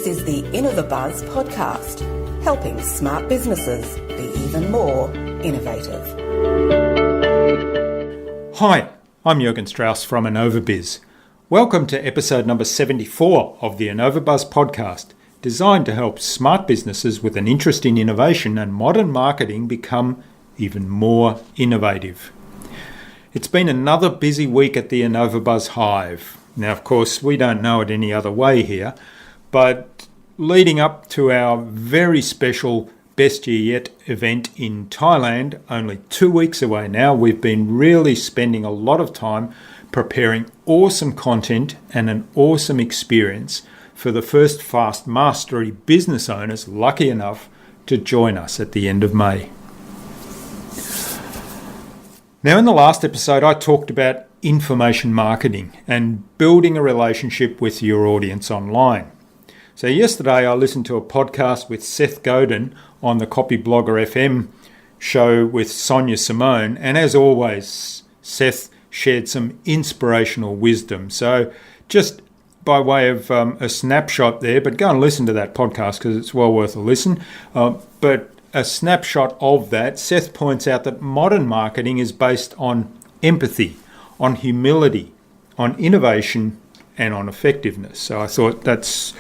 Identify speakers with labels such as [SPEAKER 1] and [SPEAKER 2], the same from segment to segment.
[SPEAKER 1] This is the InnovaBuzz podcast, helping smart businesses be even more innovative.
[SPEAKER 2] Hi, I'm Jürgen Strauss from InnovaBuzz. Welcome to episode number 74 of the InnovaBuzz podcast, designed to help smart businesses with an interest in innovation and modern marketing become even more innovative. It's been another busy week at the InnovaBuzz Hive. Now, of course, we don't know it any other way here, but leading up to our very special Best Year Yet event in Thailand, only 2 weeks away now, we've been really spending a lot of time preparing awesome content and an awesome experience for the first Fast Mastery business owners lucky enough to join us at the end of May. Now, in the last episode, I talked about information marketing and building a relationship with your audience online. So yesterday, I listened to a podcast with Seth Godin on the Copy Blogger FM show with Sonia Simone. And as always, Seth shared some inspirational wisdom. So just by way of a snapshot there, but go and listen to that podcast because it's well worth a listen. But a snapshot of that, Seth points out that modern marketing is based on empathy, on humility, on innovation, and on effectiveness. So I thought that's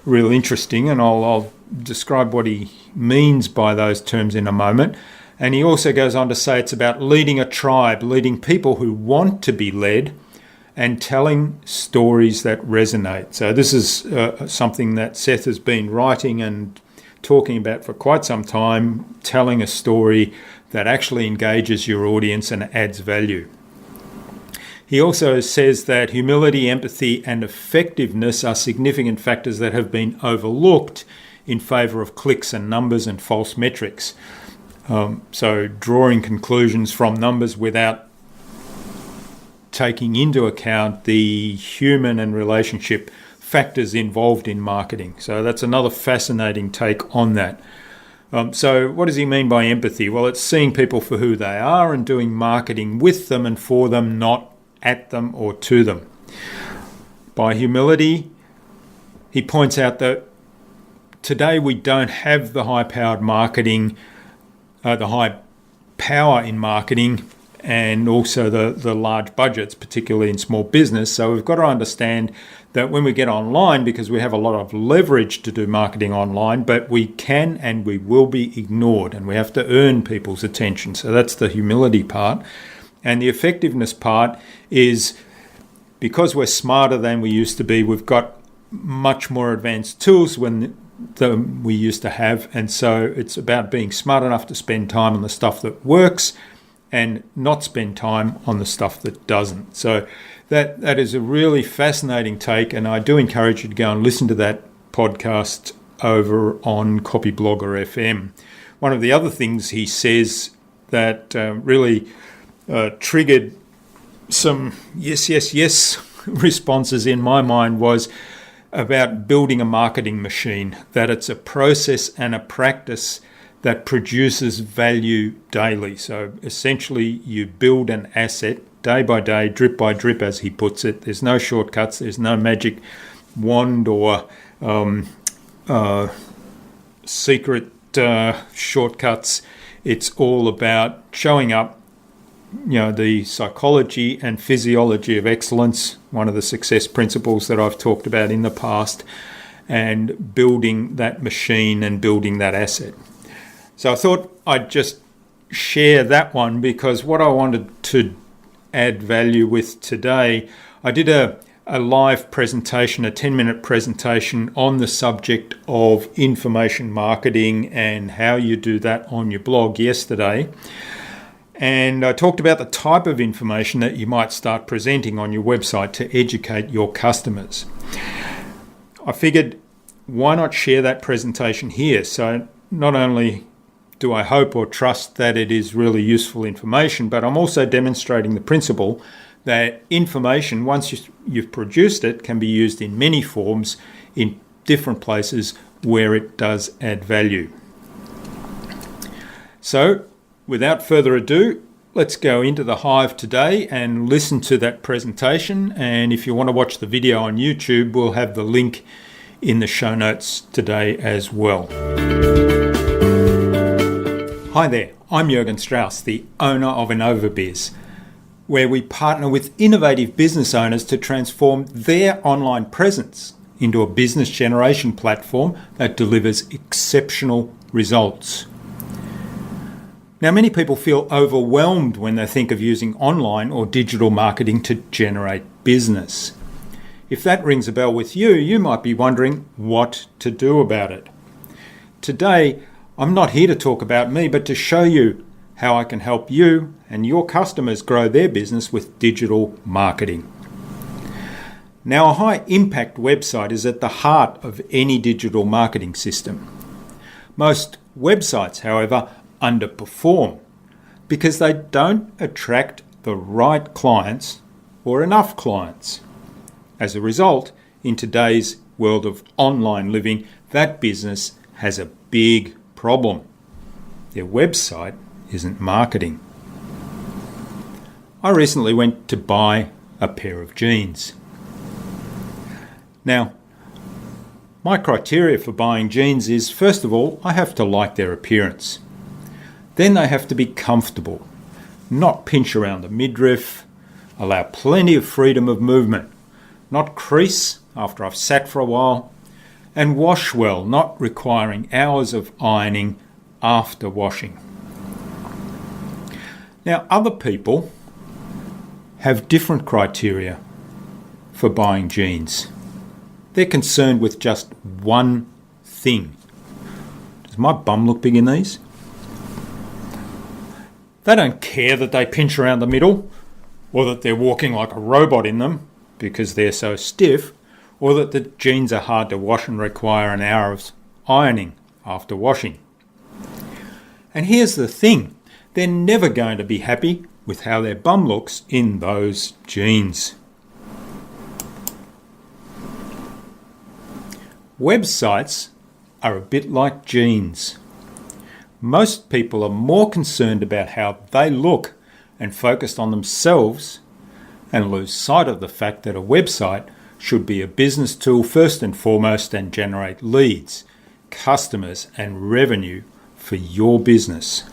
[SPEAKER 2] real interesting, and I'll describe what he means by those terms in a moment. And he also goes on to say it's about leading a tribe, leading people who want to be led, and telling stories that resonate. So this is something that Seth has been writing and talking about for quite some time, telling a story that actually engages your audience and adds value. He also says that humility, empathy, and effectiveness are significant factors that have been overlooked in favour of clicks and numbers and false metrics. So drawing conclusions from numbers without taking into account the human and relationship factors involved in marketing. So that's another fascinating take on that. So what does he mean by empathy? Well, it's seeing people for who they are and doing marketing with them and for them, not at them or to them. By humility, he points out that today we don't have the high-powered marketing, the high power in marketing, and also the large budgets, particularly in small business. So we've got to understand that when we get online, because we have a lot of leverage to do marketing online, but we can and we will be ignored, and we have to earn people's attention. So that's the humility part. And the effectiveness part is because we're smarter than we used to be, we've got much more advanced tools than we used to have. And so it's about being smart enough to spend time on the stuff that works and not spend time on the stuff that doesn't. So that is a really fascinating take, and I do encourage you to go and listen to that podcast over on Copy Blogger FM. One of the other things he says that really triggered some yes responses in my mind was about building a marketing machine, that it's a process and a practice that produces value daily. So essentially you build an asset day by day, drip by drip, as he puts it. There's no shortcuts, there's no magic wand or secret shortcuts. It's all about showing up, the psychology and physiology of excellence, one of the success principles that I've talked about in the past, and building that machine and building that asset. So I thought I'd just share that one because what I wanted to add value with today, I did a live presentation, a 10-minute presentation on the subject of information marketing and how you do that on your blog yesterday. And I talked about the type of information that you might start presenting on your website to educate your customers. I figured, why not share that presentation here? So not only do I hope or trust that it is really useful information, but I'm also demonstrating the principle that information, once you've produced it, can be used in many forms in different places where it does add value. So, without further ado, let's go into the Hive today and listen to that presentation. And if you want to watch the video on YouTube, we'll have the link in the show notes today as well. Hi there, I'm Jürgen Strauss, the owner of InnovaBuzz, where we partner with innovative business owners to transform their online presence into a business generation platform that delivers exceptional results. Now, many people feel overwhelmed when they think of using online or digital marketing to generate business. If that rings a bell with you, you might be wondering what to do about it. Today, I'm not here to talk about me, but to show you how I can help you and your customers grow their business with digital marketing. Now, a high-impact website is at the heart of any digital marketing system. Most websites, however, underperform because they don't attract the right clients or enough clients. As a result, in today's world of online living, that business has a big problem. Their website isn't marketing. I recently went to buy a pair of jeans. Now, my criteria for buying jeans is, first of all, I have to like their appearance. Then they have to be comfortable, not pinch around the midriff, allow plenty of freedom of movement, not crease after I've sat for a while, and wash well, not requiring hours of ironing after washing. Now, other people have different criteria for buying jeans. They're concerned with just one thing. Does my bum look big in these? They don't care that they pinch around the middle, or that they're walking like a robot in them because they're so stiff, or that the jeans are hard to wash and require an hour of ironing after washing. And here's the thing, they're never going to be happy with how their bum looks in those jeans. Websites are a bit like jeans. Most people are more concerned about how they look and focused on themselves and lose sight of the fact that a website should be a business tool first and foremost and generate leads, customers and revenue for your business.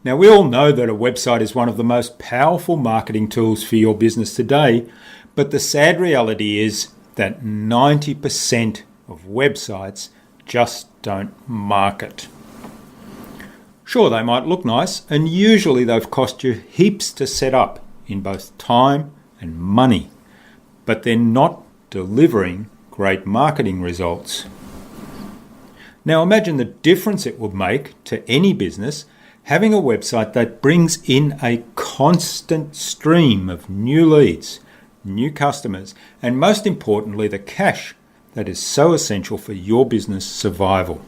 [SPEAKER 2] Now, we all know that a website is one of the most powerful marketing tools for your business today, but the sad reality is that 90% of websites just don't market. Sure, they might look nice, and usually they've cost you heaps to set up in both time and money, but they're not delivering great marketing results. Now imagine the difference it would make to any business having a website that brings in a constant stream of new leads, new customers, and most importantly, the cash that is so essential for your business survival.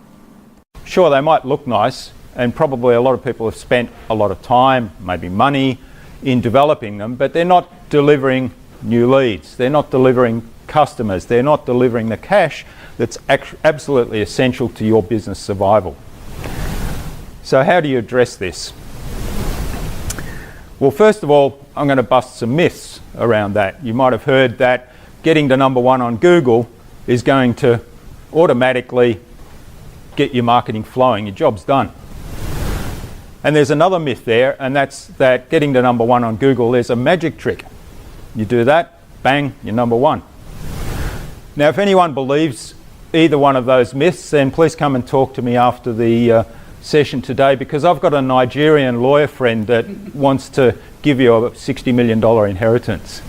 [SPEAKER 2] Sure, they might look nice, and probably a lot of people have spent a lot of time, maybe money, in developing them, but they're not delivering new leads. They're not delivering customers. They're not delivering the cash that's absolutely essential to your business survival. So how do you address this? Well, first of all, I'm going to bust some myths around that. You might have heard that getting to number one on Google is going to automatically get your marketing flowing, your job's done. And there's another myth there, and that's that getting to number one on Google, there's a magic trick. You do that, bang, you're number one. Now, if anyone believes either one of those myths, then please come and talk to me after the session today, because I've got a Nigerian lawyer friend that wants to give you a $60 million inheritance.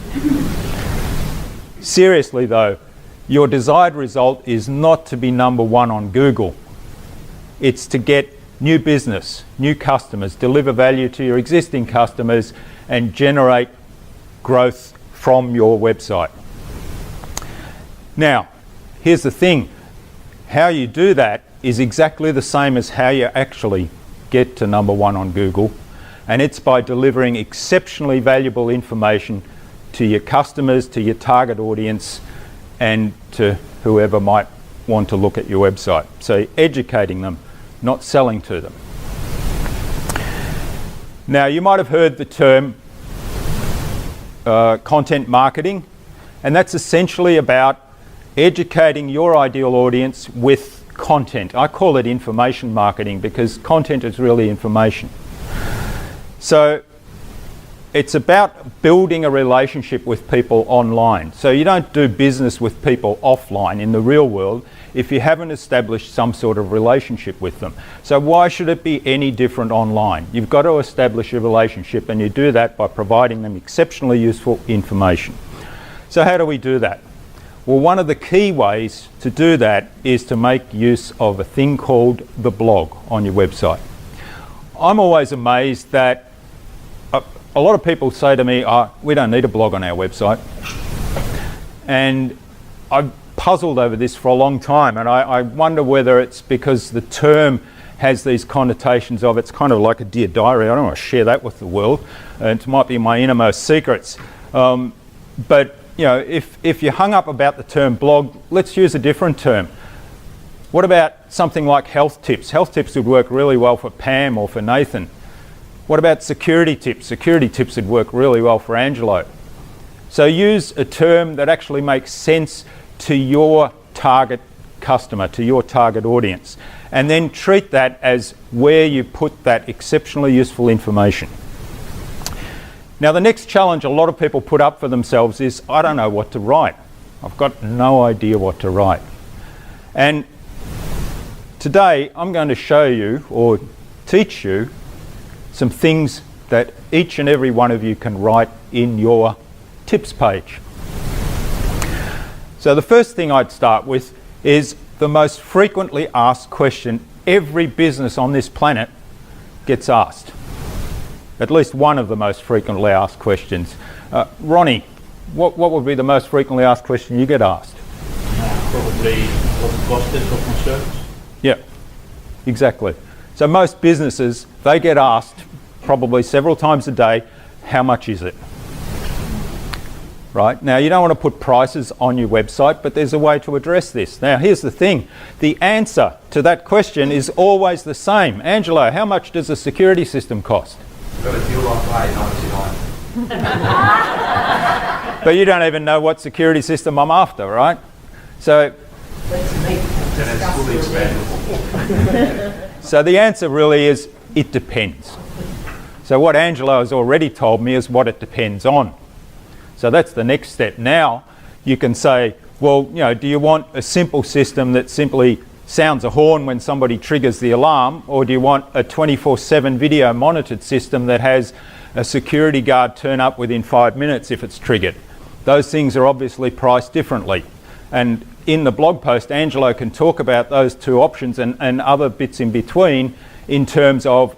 [SPEAKER 2] Seriously though, your desired result is not to be number one on Google. It's to get new business, new customers, deliver value to your existing customers, and generate growth from your website. Now, here's the thing. How you do that is exactly the same as how you actually get to number one on Google, and it's by delivering exceptionally valuable information to your customers, to your target audience, and to whoever might want to look at your website. So educating them, not selling to them. Now, you might have heard the term content marketing, and that's essentially about
[SPEAKER 3] educating your ideal audience with content. I call it information marketing because content is really information. So it's about building a relationship with people online. So you don't do business with people offline in the real world if you haven't established some sort of relationship with them. So why should it be any different online? You've got to establish a relationship, and you do that by providing them exceptionally useful information. So how do we do that? Well, one of the key ways to do that is to make use of a thing called the blog on your website. I'm always amazed that a lot of people say to me, we don't need a blog on our website. And I've puzzled over this for a long time, and I wonder whether it's because the term has these connotations of it's kind of like a Dear Diary. I don't want to share that with the world. It might be my innermost secrets. But you know, if you're hung up about the term blog, let's use a different term. What about something like health tips? Health tips would work really well for Pam or for Nathan. What about security tips? Security tips would work really well for Angelo. So use a term that actually makes sense to your target customer, to your target audience, and then treat that as where you put that exceptionally useful information. Now, the next challenge a lot of people put up for themselves is, I don't know what to write. I've got no idea what to write. And today I'm going to show you or teach you some things that each and every one of you can write in your tips page. So the first thing I'd start with is the most frequently asked question every business on this planet gets asked. At least one of the most frequently asked questions. Ronnie, what would be the most frequently asked question you get asked?
[SPEAKER 4] Probably what the cost is of my service.
[SPEAKER 3] Yeah, exactly. So most businesses, they get asked probably several times a day, how much is it? Right? Now, you don't want to put prices on your website, but there's a way to address this. Now, here's the thing. The answer to that question is always the same. Angelo, how much does a security system cost?
[SPEAKER 4] Got a deal on $8.99.
[SPEAKER 3] But you don't even know what security system I'm after, right? So,
[SPEAKER 4] It's fully expandable.
[SPEAKER 3] so the answer really is, it depends. So what Angelo has already told me is what it depends on. So that's the next step. Now you can say, well, you know, do you want a simple system that simply sounds a horn when somebody triggers the alarm, or do you want a 24/7 video monitored system that has a security guard turn up within 5 minutes if it's triggered? Those things are obviously priced differently. And in the blog post, Angelo can talk about those two options and other bits in between in terms of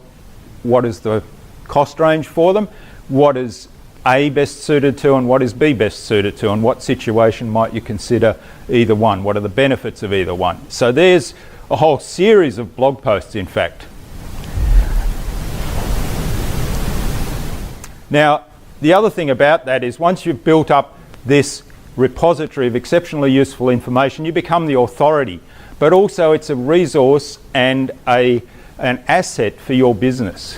[SPEAKER 3] what is the cost range for them, what is A best suited to and what is B best suited to, and what situation might you consider either one, what are the benefits of either one. So there's a whole series of blog posts, in fact. Now, the other thing about that is once you've built up this repository of exceptionally useful information, you become the authority, but also it's a resource and an asset for your business.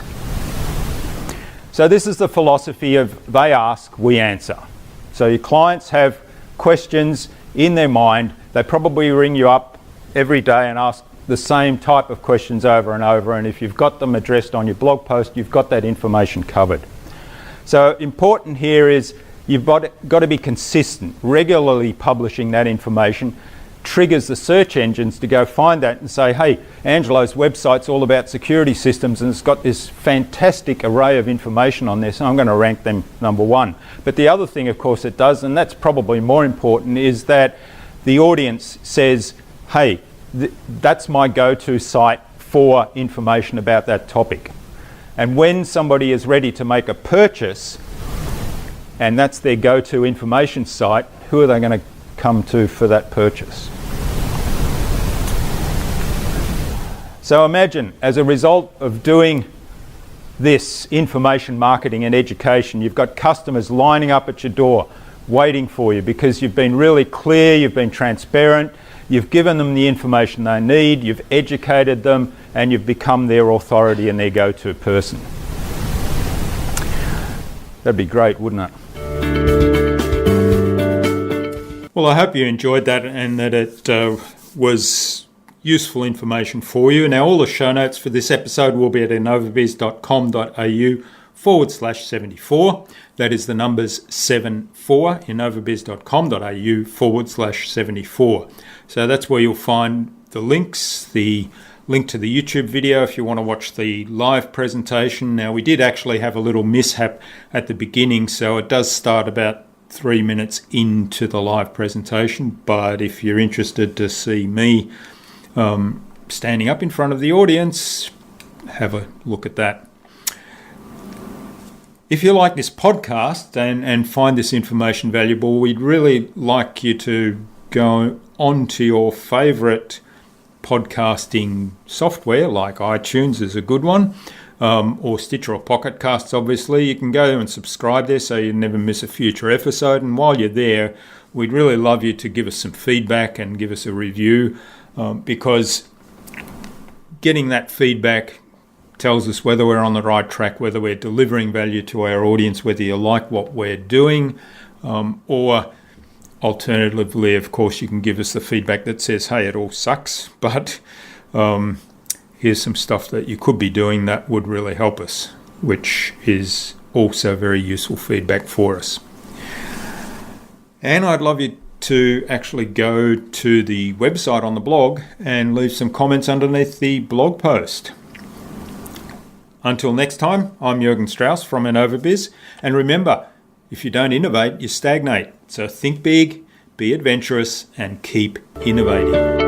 [SPEAKER 3] So this is the philosophy of they ask, we answer. So your clients have questions in their mind. They probably ring you up every day and ask the same type of questions over and over. And if you've got them addressed on your blog post, you've got that information covered. So important here is you've got to be consistent. Regularly publishing that information triggers the search engines to go find that and say, hey, Angelo's website's all about security systems and it's got this fantastic array of information on there, so I'm going to rank them number one. But the other thing, of course, it does, and that's probably more important, is that the audience says, hey, that's my go-to site for information about that topic. And when somebody is ready to make a purchase, and that's their go-to information site, who are they going to come to for that purchase? So imagine, as a result of doing this information marketing and education, you've got customers lining up at your door waiting for you because you've been really clear, you've been transparent, you've given them the information they need, you've educated them, and you've become their authority and their go-to person. That'd be great, wouldn't it?
[SPEAKER 2] Well, I hope you enjoyed that and that it was useful information for you. Now, all the show notes for this episode will be at innovabiz.com.au/74. That is the numbers 74, innovabiz.com.au/74. So that's where you'll find the links, the link to the YouTube video if you want to watch the live presentation. Now, we did actually have a little mishap at the beginning, so it does start about 3 minutes into the live presentation, but if you're interested to see me standing up in front of the audience, have a look at that. If you like this podcast and find this information valuable, we'd really like you to go onto your favourite podcasting software, like iTunes is a good one, or Stitcher or Pocket Casts, obviously. You can go and subscribe there so you never miss a future episode. And while you're there, we'd really love you to give us some feedback and give us a review, because getting that feedback tells us whether we're on the right track, whether we're delivering value to our audience, whether you like what we're doing, or alternatively, of course, you can give us the feedback that says, hey, it all sucks, but here's some stuff that you could be doing that would really help us, which is also very useful feedback for us. And I'd love you to actually go to the website on the blog and leave some comments underneath the blog post. Until next time, I'm Jürgen Strauss from InnovaBuzz, and remember, if you don't innovate, you stagnate. So think big, be adventurous, and keep innovating.